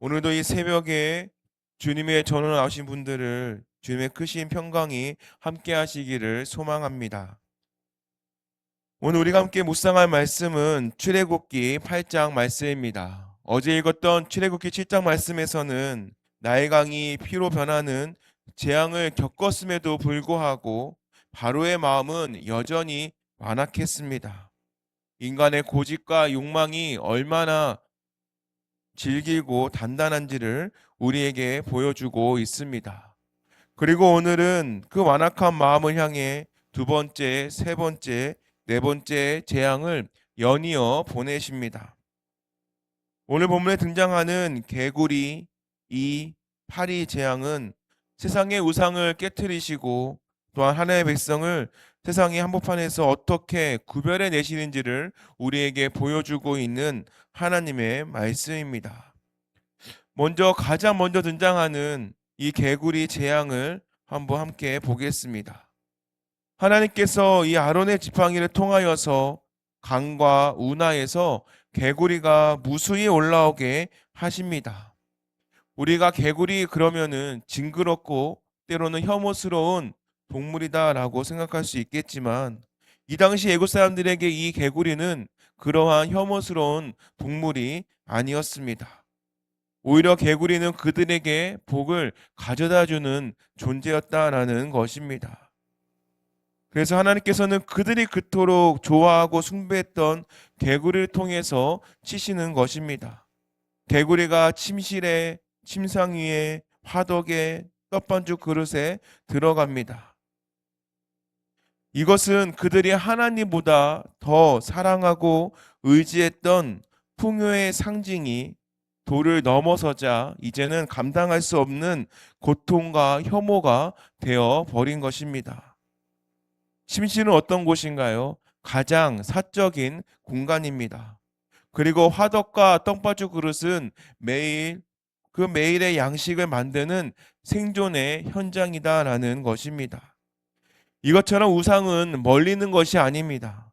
오늘도 이 새벽에 주님의 전을 아신 분들을 주님의 크신 평강이 함께 하시기를 소망합니다. 오늘 우리가 함께 묵상할 말씀은 출애굽기 8장 말씀입니다. 어제 읽었던 출애굽기 7장 말씀에서는 나일 강이 피로 변하는 재앙을 겪었음에도 불구하고 바로의 마음은 여전히 완악했습니다. 인간의 고집과 욕망이 얼마나 질기고 단단한지를 우리에게 보여주고 있습니다. 그리고 오늘은 그 완악한 마음을 향해 두 번째, 세 번째, 네 번째 재앙을 연이어 보내십니다. 오늘 본문에 등장하는 개구리, 이, 파리 재앙은 세상의 우상을 깨뜨리시고 또한 하나님의 백성을 세상의 한복판에서 어떻게 구별해 내시는지를 우리에게 보여주고 있는 하나님의 말씀입니다. 가장 먼저 등장하는 이 개구리 재앙을 한번 함께 보겠습니다. 하나님께서 이 아론의 지팡이를 통하여서 강과 운하에서 개구리가 무수히 올라오게 하십니다. 우리가 개구리 그러면은 징그럽고 때로는 혐오스러운 동물이다라고 생각할 수 있겠지만 이 당시 애국 사람들에게 이 개구리는 그러한 혐오스러운 동물이 아니었습니다. 오히려 개구리는 그들에게 복을 가져다 주는 존재였다라는 것입니다. 그래서 하나님께서는 그들이 그토록 좋아하고 숭배했던 개구리를 통해서 치시는 것입니다. 개구리가 침실에, 침상 위에, 화덕에, 떡반죽 그릇에 들어갑니다. 이것은 그들이 하나님보다 더 사랑하고 의지했던 풍요의 상징이 도를 넘어서자 이제는 감당할 수 없는 고통과 혐오가 되어 버린 것입니다. 침실은 어떤 곳인가요? 가장 사적인 공간입니다. 그리고 화덕과 떡받주 그릇은 매일의 양식을 만드는 생존의 현장이다라는 것입니다. 이것처럼 우상은 멀리 있는 것이 아닙니다.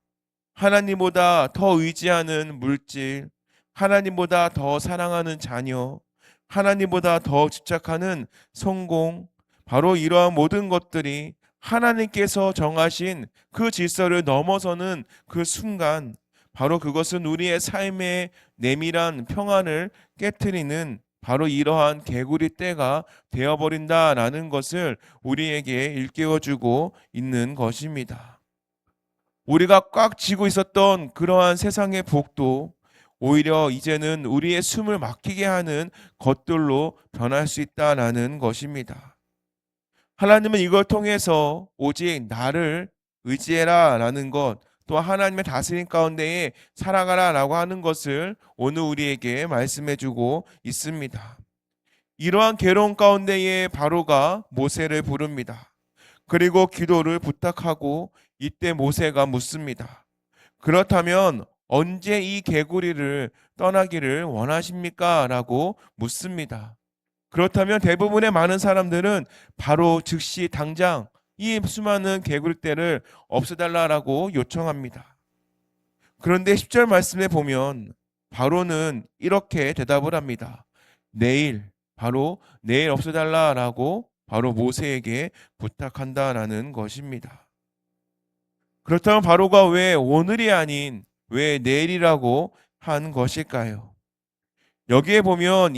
하나님보다 더 의지하는 물질, 하나님보다 더 사랑하는 자녀, 하나님보다 더 집착하는 성공, 바로 이러한 모든 것들이 하나님께서 정하신 그 질서를 넘어서는 그 순간, 바로 그것은 우리의 삶의 내밀한 평안을 깨트리는 바로 이러한 개구리 떼가 되어버린다라는 것을 우리에게 일깨워주고 있는 것입니다. 우리가 꽉 쥐고 있었던 그러한 세상의 복도 오히려 이제는 우리의 숨을 막히게 하는 것들로 변할 수 있다라는 것입니다. 하나님은 이걸 통해서 오직 나를 의지해라 라는 것, 또 하나님의 다스림 가운데에 살아가라 라고 하는 것을 오늘 우리에게 말씀해 주고 있습니다. 이러한 괴로운 가운데에 바로가 모세를 부릅니다. 그리고 기도를 부탁하고 이때 모세가 묻습니다. 그렇다면 언제 이 개구리를 떠나기를 원하십니까? 라고 묻습니다. 그렇다면 대부분의 많은 사람들은 바로 즉시 당장 이 수많은 개구리떼를 없애달라고 요청합니다. 그런데 10절 말씀에 보면 바로는 이렇게 대답을 합니다. 바로 내일 없애달라고 바로 모세에게 부탁한다라는 것입니다. 그렇다면 바로가 왜 오늘이 아닌 왜 내일이라고 한 것일까요? 여기에 보면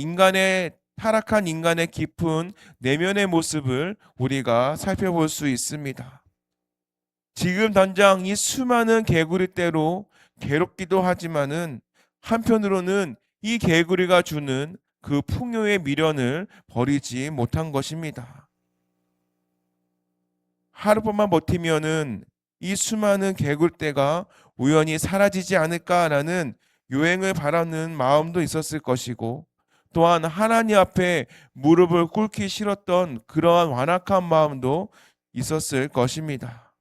타락한 인간의 깊은 내면의 모습을 우리가 살펴볼 수 있습니다. 지금 당장 이 수많은 개구리떼로 괴롭기도 하지만은 한편으로는 이 개구리가 주는 그 풍요의 미련을 버리지 못한 것입니다. 하루만 버티면은 이 수많은 개굴대가 우연히 사라지지 않을까라는 유행을 바라는 마음도 있었을 것이고, 또한 하나님 앞에 무릎을 꿇기 싫었던 그러한 완악한 마음도 있었을 것입니다.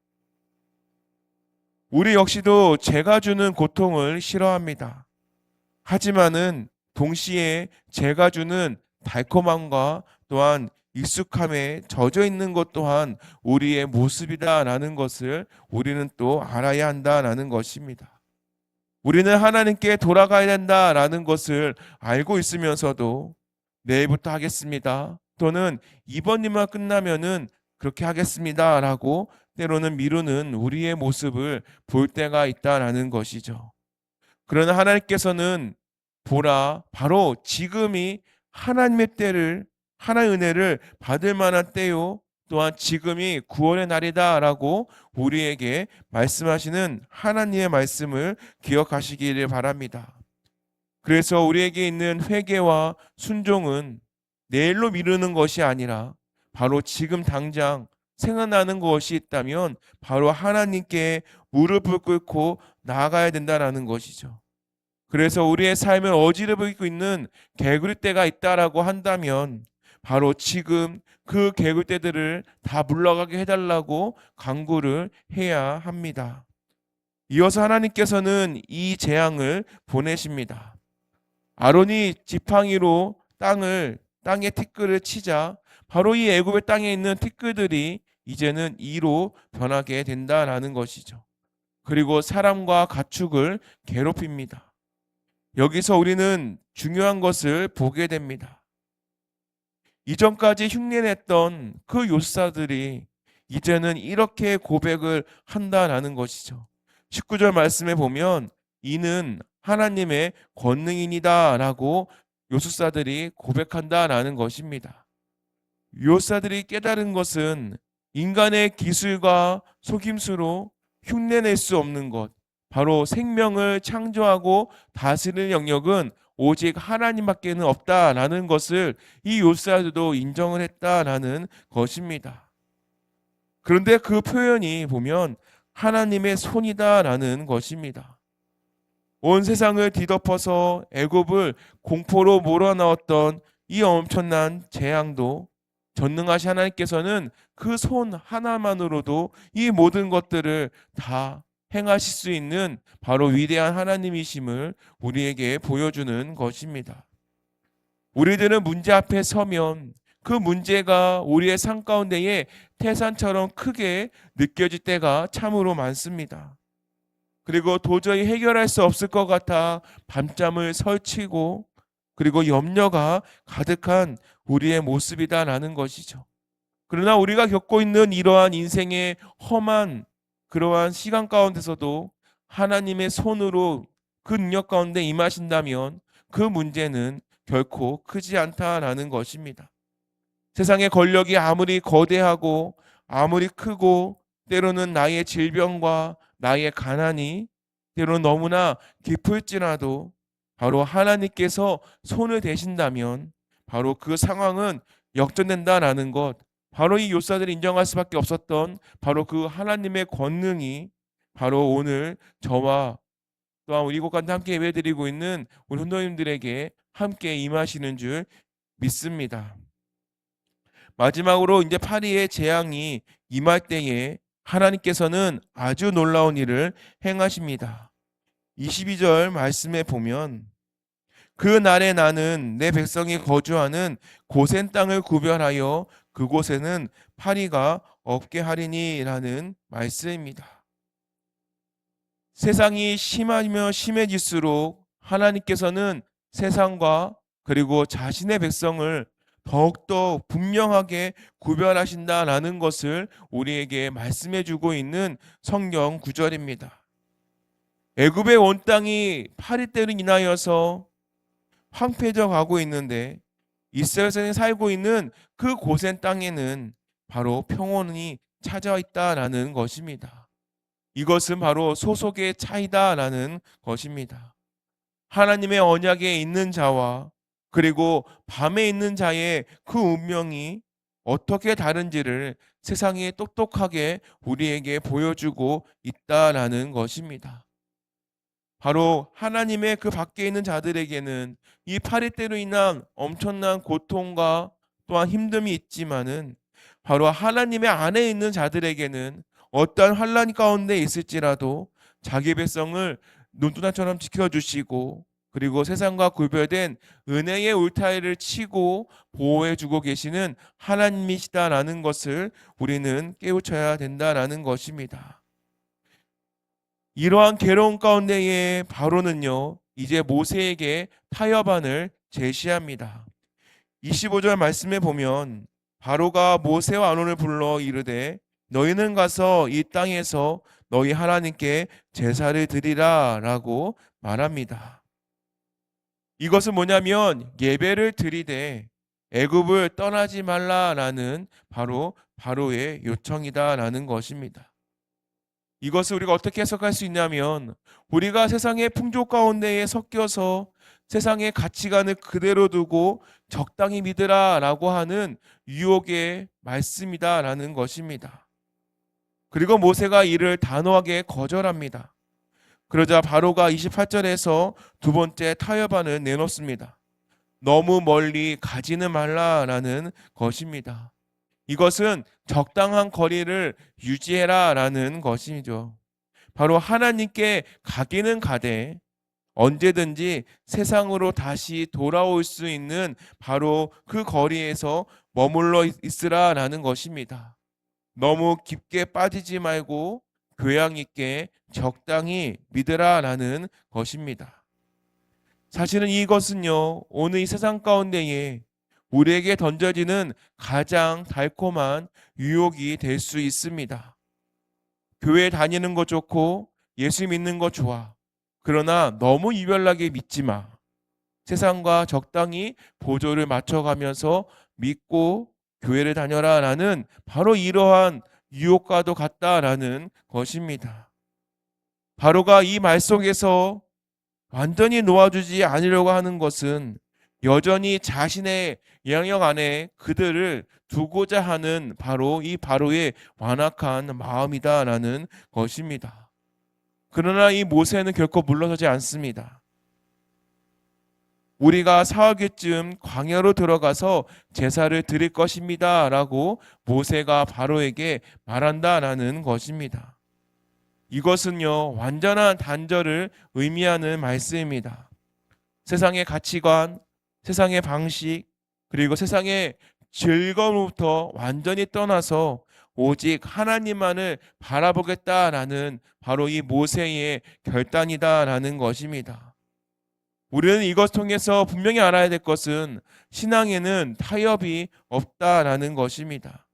우리 역시도 죄가 주는 고통을 싫어합니다. 하지만은 동시에 죄가 주는 달콤함과 또한 익숙함에 젖어 있는 것 또한 우리의 모습이다라는 것을 우리는 또 알아야 한다라는 것입니다. 우리는 하나님께 돌아가야 된다라는 것을 알고 있으면서도 내일부터 하겠습니다. 또는 이번 일만 끝나면은 그렇게 하겠습니다라고 때로는 미루는 우리의 모습을 볼 때가 있다라는 것이죠. 그러나 하나님께서는 보라, 바로 지금이 하나님의 때를, 하나님의 은혜를 받을 만한 때요, 또한 지금이 구원의 날이다라고 우리에게 말씀하시는 하나님의 말씀을 기억하시기를 바랍니다. 그래서 우리에게 있는 회개와 순종은 내일로 미루는 것이 아니라 바로 지금 당장 생각나는 것이 있다면 바로 하나님께 무릎을 꿇고 나아가야 된다는 것이죠. 그래서 우리의 삶을 어지럽히고 있는 개구리 떼가 있다라고 한다면 바로 지금 그 개구리 떼들을 다 물러가게 해달라고 간구를 해야 합니다. 이어서 하나님께서는 이 재앙을 보내십니다. 아론이 지팡이로 땅에 티끌을 치자 바로 이 애굽의 땅에 있는 티끌들이 이제는 이로 변하게 된다라는 것이죠. 그리고 사람과 가축을 괴롭힙니다. 여기서 우리는 중요한 것을 보게 됩니다. 이전까지 흉내냈던 그 요사들이 이제는 이렇게 고백을 한다라는 것이죠. 19절 말씀에 보면 이는 하나님의 권능이니다라고 요술사들이 고백한다라는 것입니다. 요사들이 깨달은 것은 인간의 기술과 속임수로 흉내낼 수 없는 것, 바로 생명을 창조하고 다스리는 영역은 오직 하나님밖에는 없다라는 것을 이 요사들도 인정을 했다라는 것입니다. 그런데 그 표현이 보면 하나님의 손이다라는 것입니다. 온 세상을 뒤덮어서 애굽을 공포로 몰아넣었던 이 엄청난 재앙도 전능하신 하나님께서는 그 손 하나만으로도 이 모든 것들을 다 행하실 수 있는 바로 위대한 하나님이심을 우리에게 보여주는 것입니다. 우리들은 문제 앞에 서면 그 문제가 우리의 삶 가운데에 태산처럼 크게 느껴질 때가 참으로 많습니다. 그리고 도저히 해결할 수 없을 것 같아 밤잠을 설치고 그리고 염려가 가득한 우리의 모습이다라는 것이죠. 그러나 우리가 겪고 있는 이러한 인생의 험한 그러한 시간 가운데서도 하나님의 손으로 그 능력 가운데 임하신다면 그 문제는 결코 크지 않다라는 것입니다. 세상의 권력이 아무리 거대하고 아무리 크고 때로는 나의 질병과 나의 가난이 때로는 너무나 깊을지라도 바로 하나님께서 손을 대신다면 바로 그 상황은 역전된다라는 것, 바로 이 요사들이 인정할 수밖에 없었던 바로 그 하나님의 권능이 바로 오늘 저와 또한 우리 곳간에 함께 예배드리고 있는 우리 훈도님들에게 함께 임하시는 줄 믿습니다. 마지막으로 이제 파리의 재앙이 임할 때에 하나님께서는 아주 놀라운 일을 행하십니다. 22절 말씀에 보면 그 날에 나는 내 백성이 거주하는 고센 땅을 구별하여 그곳에는 파리가 없게 하리니라는 말씀입니다. 세상이 심하며 심해질수록 하나님께서는 세상과 그리고 자신의 백성을 더욱더 분명하게 구별하신다라는 것을 우리에게 말씀해 주고 있는 성경 구절입니다. 애굽의 온 땅이 파리 때로 인하여서 황폐져 가고 있는데 이스라엘 백성이 살고 있는 그 고센 땅에는 바로 평온이 찾아와 있다라는 것입니다. 이것은 바로 소속의 차이다라는 것입니다. 하나님의 언약에 있는 자와 그리고 밤에 있는 자의 그 운명이 어떻게 다른지를 세상에 똑똑하게 우리에게 보여주고 있다라는 것입니다. 바로 하나님의 그 밖에 있는 자들에게는 이 파리때로 인한 엄청난 고통과 또한 힘듦이 있지만은 바로 하나님의 안에 있는 자들에게는 어떠한 환난 가운데 있을지라도 자기 백성을 눈두나처럼 지켜주시고 그리고 세상과 구별된 은혜의 울타리를 치고 보호해주고 계시는 하나님이시다라는 것을 우리는 깨우쳐야 된다라는 것입니다. 이러한 괴로운 가운데에 바로는요 이제 모세에게 타협안을 제시합니다. 25절 말씀에 보면 바로가 모세와 아론을 불러 이르되 너희는 가서 이 땅에서 너희 하나님께 제사를 드리라라고 말합니다. 이것은 뭐냐면 예배를 드리되 애굽을 떠나지 말라라는 바로 바로의 요청이다라는 것입니다. 이것을 우리가 어떻게 해석할 수 있냐면 우리가 세상의 풍조 가운데에 섞여서 세상의 가치관을 그대로 두고 적당히 믿으라라고 하는 유혹의 말씀이다라는 것입니다. 그리고 모세가 이를 단호하게 거절합니다. 그러자 바로가 28절에서 두 번째 타협안을 내놓습니다. 너무 멀리 가지는 말라라는 것입니다. 이것은 적당한 거리를 유지해라라는 것이죠. 바로 하나님께 가기는 가되 언제든지 세상으로 다시 돌아올 수 있는 바로 그 거리에서 머물러 있으라라는 것입니다. 너무 깊게 빠지지 말고 교양 있게 적당히 믿으라라는 것입니다. 사실은 이것은요, 오늘 이 세상 가운데에 우리에게 던져지는 가장 달콤한 유혹이 될 수 있습니다. 교회 다니는 거 좋고 예수 믿는 거 좋아. 그러나 너무 유별나게 믿지 마. 세상과 적당히 보조를 맞춰가면서 믿고 교회를 다녀라라는 바로 이러한 유혹과도 같다라는 것입니다. 바로가 이 말 속에서 완전히 놓아주지 않으려고 하는 것은 여전히 자신의 영역 안에 그들을 두고자 하는 바로 이 바로의 완악한 마음이다라는 것입니다. 그러나 이 모세는 결코 물러서지 않습니다. 우리가 사흘쯤 광야로 들어가서 제사를 드릴 것입니다 라고 모세가 바로에게 말한다라는 것입니다. 이것은요, 완전한 단절을 의미하는 말씀입니다. 세상의 가치관, 세상의 방식, 그리고 세상의 즐거움부터 완전히 떠나서 오직 하나님만을 바라보겠다라는 바로 이 모세의 결단이다라는 것입니다. 우리는 이것 통해서 분명히 알아야 될 것은 신앙에는 타협이 없다라는 것입니다.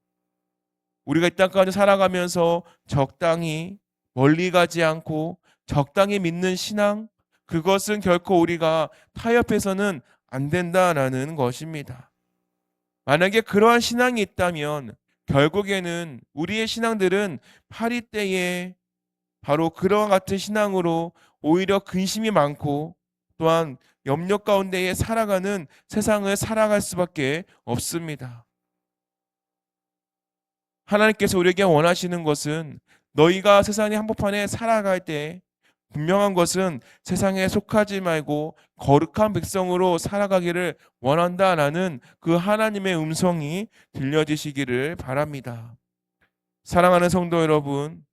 우리가 이 땅 가운데 살아가면서 적당히 멀리 가지 않고 적당히 믿는 신앙, 그것은 결코 우리가 타협해서는 안 된다라는 것입니다. 만약에 그러한 신앙이 있다면 결국에는 우리의 신앙들은 파리 때에 바로 그러한 같은 신앙으로 오히려 근심이 많고 또한 염려 가운데에 살아가는 세상을 살아갈 수밖에 없습니다. 하나님께서 우리에게 원하시는 것은 너희가 세상의 한복판에 살아갈 때 분명한 것은 세상에 속하지 말고 거룩한 백성으로 살아가기를 원한다라는 그 하나님의 음성이 들려지시기를 바랍니다. 사랑하는 성도 여러분,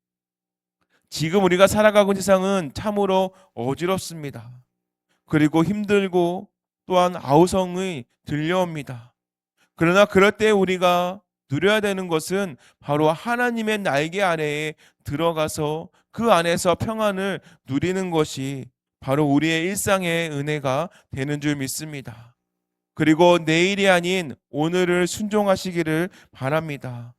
지금 우리가 살아가고 있는 세상은 참으로 어지럽습니다. 그리고 힘들고 또한 아우성이 들려옵니다. 그러나 그럴 때 우리가 누려야 되는 것은 바로 하나님의 날개 아래에 들어가서 그 안에서 평안을 누리는 것이 바로 우리의 일상의 은혜가 되는 줄 믿습니다. 그리고 내일이 아닌 오늘을 순종하시기를 바랍니다.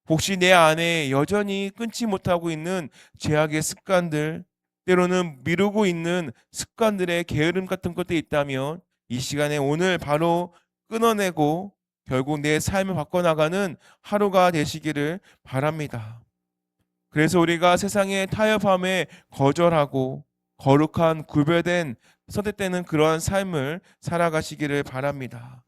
혹시 내 안에 여전히 끊지 못하고 있는 죄악의 습관들, 때로는 미루고 있는 습관들의 게으름 같은 것들이 있다면 이 시간에 오늘 바로 끊어내고 결국 내 삶을 바꿔나가는 하루가 되시기를 바랍니다. 그래서 우리가 세상의 타협함에 거절하고 거룩한 구별된 선택되는 그러한 삶을 살아가시기를 바랍니다.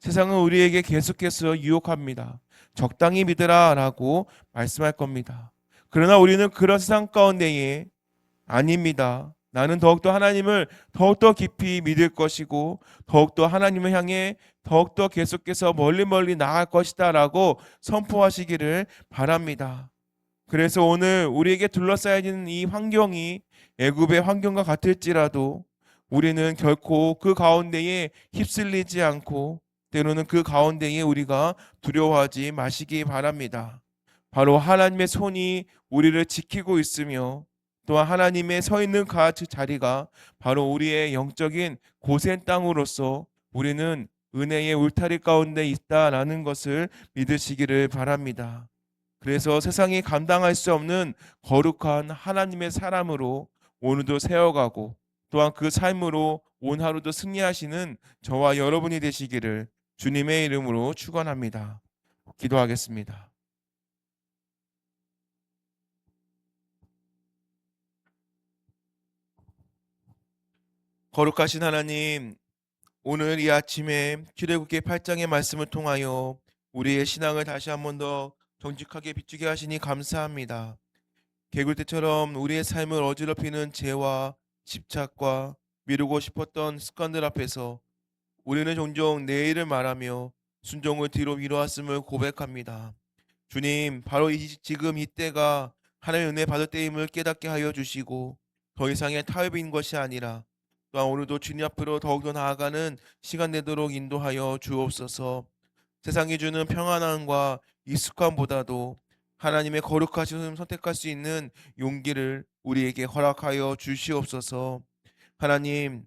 세상은 우리에게 계속해서 유혹합니다. 적당히 믿으라 라고 말씀할 겁니다. 그러나 우리는 그런 세상 가운데에 아닙니다. 나는 더욱더 하나님을 더욱더 깊이 믿을 것이고 더욱더 하나님을 향해 더욱더 계속해서 멀리 나아갈 것이다 라고 선포하시기를 바랍니다. 그래서 오늘 우리에게 둘러싸여진 이 환경이 애굽의 환경과 같을지라도 우리는 결코 그 가운데에 휩쓸리지 않고 때로는 그 가운데에 우리가 두려워하지 마시기 바랍니다. 바로 하나님의 손이 우리를 지키고 있으며 또한 하나님의 서 있는 그 자리가 바로 우리의 영적인 고센 땅으로서 우리는 은혜의 울타리 가운데 있다라는 것을 믿으시기를 바랍니다. 그래서 세상이 감당할 수 없는 거룩한 하나님의 사람으로 오늘도 세워가고 또한 그 삶으로 온 하루도 승리하시는 저와 여러분이 되시기를 주님의 이름으로 축원합니다. 기도하겠습니다. 거룩하신 하나님, 오늘 이 아침에 출애굽기 8장의 말씀을 통하여 우리의 신앙을 다시 한번 더 정직하게 비추게 하시니 감사합니다. 개굴 때처럼 우리의 삶을 어지럽히는 죄와 집착과 미루고 싶었던 습관들 앞에서 우리는 종종 내일을 말하며 순종을 뒤로 미루었음을 고백합니다. 주님, 바로 지금 이때가 하나님의 은혜 받을 때임을 깨닫게 하여 주시고 더 이상의 타협인 것이 아니라 또한 오늘도 주님 앞으로 더욱더 나아가는 시간 되도록 인도하여 주옵소서. 세상이 주는 평안함과 익숙함보다도 하나님의 거룩하심을 선택할 수 있는 용기를 우리에게 허락하여 주시옵소서. 하나님,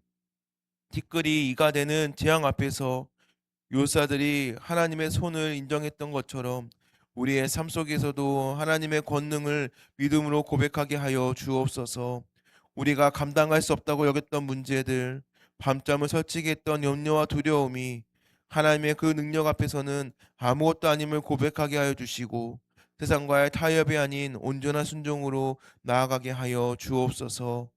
티끌이 이가 되는 재앙 앞에서 율사들이 하나님의 손을 인정했던 것처럼 우리의 삶 속에서도 하나님의 권능을 믿음으로 고백하게 하여 주옵소서. 우리가 감당할 수 없다고 여겼던 문제들, 밤잠을 설치게 했던 염려와 두려움이 하나님의 그 능력 앞에서는 아무것도 아님을 고백하게 하여 주시고 세상과의 타협이 아닌 온전한 순종으로 나아가게 하여 주옵소서.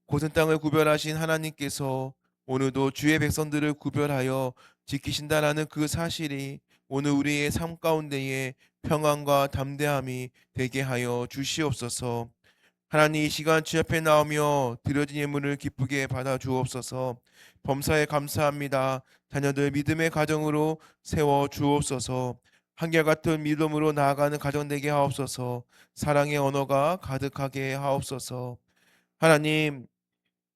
고센 땅을 구별하신 하나님께서 오늘도 주의 백성들을 구별하여 지키신다라는 그 사실이 오늘 우리의 삶 가운데에 평안과 담대함이 되게 하여 주시옵소서. 하나님, 이 시간 주 앞에 나오며 드려진 예물을 기쁘게 받아 주옵소서. 범사에 감사합니다. 자녀들 믿음의 가정으로 세워 주옵소서. 한결같은 믿음으로 나아가는 가정 되게 하옵소서. 사랑의 언어가 가득하게 하옵소서. 하나님,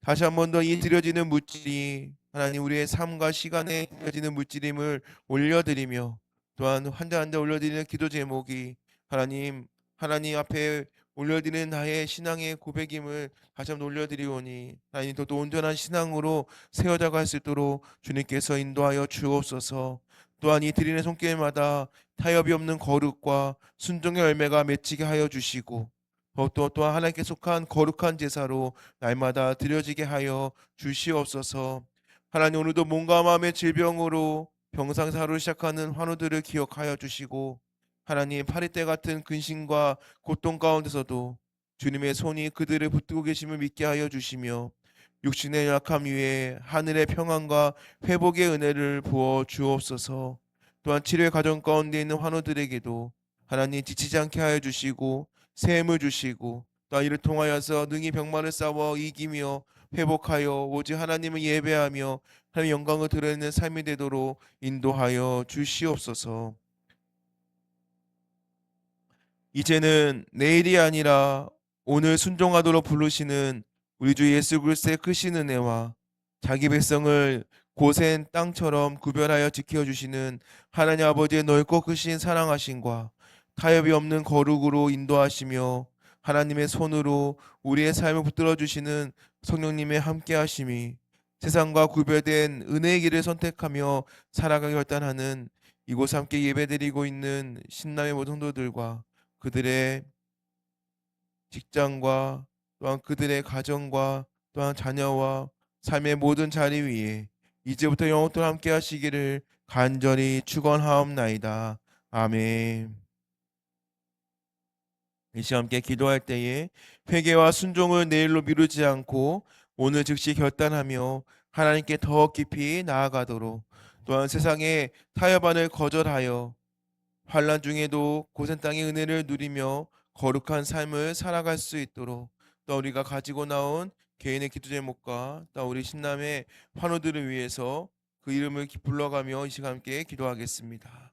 다시 한 번 더 이 드려지는 물질이 하나님 우리의 삶과 시간에 드려지는 물질임을 올려드리며 또한 한 자 한 자 올려드리는 기도 제목이 하나님 앞에 올려드리는 나의 신앙의 고백임을 다시 한번 올려드리오니 하나님 더 온전한 신앙으로 세워져갈 수 있도록 주님께서 인도하여 주옵소서. 또한 이 드리는 손길마다 타협이 없는 거룩과 순종의 열매가 맺히게 하여 주시고 또한 하나님께 속한 거룩한 제사로 날마다 드려지게 하여 주시옵소서. 하나님, 오늘도 몸과 마음의 질병으로 병상사로 시작하는 환우들을 기억하여 주시고 하나님, 파리떼 같은 근심과 고통 가운데서도 주님의 손이 그들을 붙들고 계심을 믿게 하여 주시며 육신의 약함 위에 하늘의 평안과 회복의 은혜를 부어 주옵소서. 또한 치료의 과정 가운데 있는 환우들에게도 하나님 지치지 않게 하여 주시고 샘을 주시고 또 이를 통하여서 능히 병마를 싸워 이기며 회복하여 오직 하나님을 예배하며 하나님의 영광을 드러내는 삶이 되도록 인도하여 주시옵소서. 이제는 내일이 아니라 오늘 순종하도록 부르시는 우리 주 예수 그리스도의 크신 은혜와 자기 백성을 고센 땅처럼 구별하여 지켜주시는 하나님 아버지의 넓고 크신 사랑하심과 타협이 없는 거룩으로 인도하시며 하나님의 손으로 우리의 삶을 붙들어 주시는 성령님의 함께하심이 세상과 구별된 은혜의 길을 선택하며 살아가기 결단하는 이곳 함께 예배드리고 있는 신남의 모든 성도들과 그들의 직장과 또한 그들의 가정과 또한 자녀와 삶의 모든 자리 위에 이제부터 영원토록 함께 하시기를 간절히 축원하옵나이다. 아멘. 이 시간 함께 기도할 때에 회개와 순종을 내일로 미루지 않고 오늘 즉시 결단하며 하나님께 더 깊이 나아가도록 또한 세상의 타협안을 거절하여 환난 중에도 고센 땅의 은혜를 누리며 거룩한 삶을 살아갈 수 있도록 또 우리가 가지고 나온 개인의 기도 제목과 또 우리 신남의 환우들을 위해서 그 이름을 불러가며 이 시간 함께 기도하겠습니다.